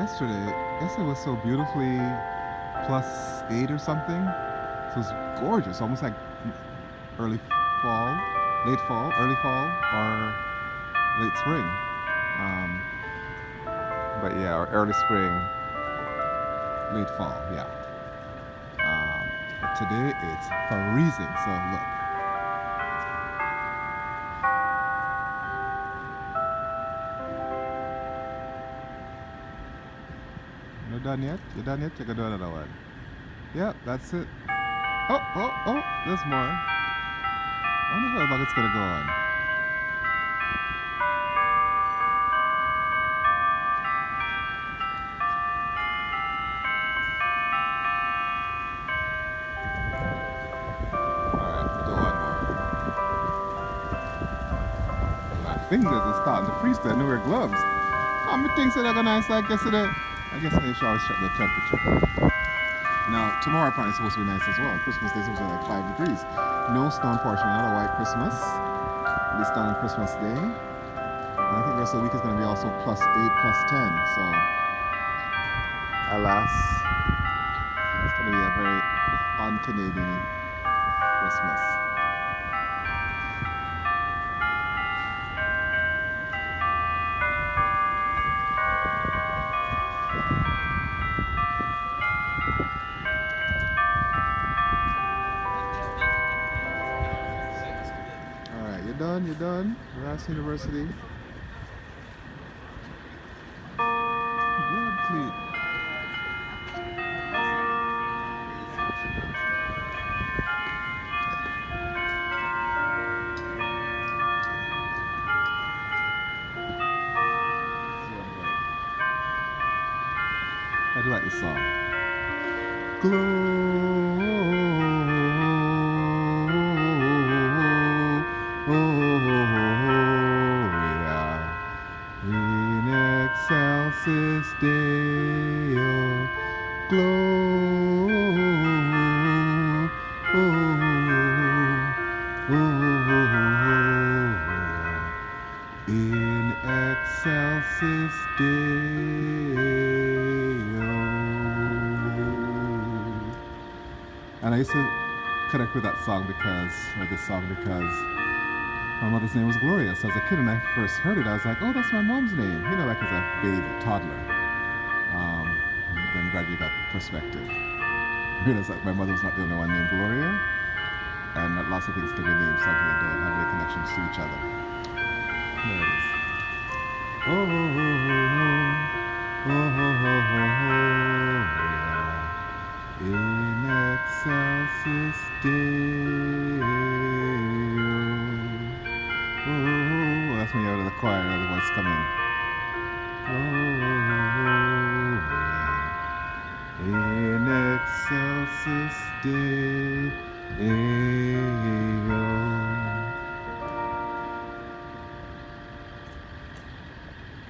yesterday was so beautifully +8 or something. So it was gorgeous, almost like early fall, late fall, early fall, or late spring. Um, but yeah, or early spring, late fall, yeah. But today it's freezing, so look. You're done yet? You done yet? You can do another one. Yep, that's it. Oh, there's more. I wonder how long it's gonna go on. Alright, do one more. My fingers are starting to freeze, I need to wear gloves. Oh, my things said I got nice like yesterday. I guess I should always check the temperature. Now, tomorrow apparently is supposed to be nice as well. Christmas Day is supposed to be like 5 degrees. No snow, unfortunately, not a white Christmas. At least not on Christmas Day. And I think the rest of the week is going to be also +8, +10. So, alas, it's going to be a very un-Canadian Christmas. Alright, you're done? You're done? Ryerson University. Blood clean. I do like this song. Gloria in excelsis Deo. Gloria in excelsis Deo. And I used to connect with that song because my mother's name was Gloria. So as a kid, when I first heard it, I was like, oh, that's my mom's name. You know, like as a baby, toddler. Then gradually got perspective. I realized that my mother was not the only one named Gloria. And that lots of things can be named something that don't have any connections to each other. There it is. In excelsis Deo. That's when you out of the choir and the voice come in. In excelsis Deo.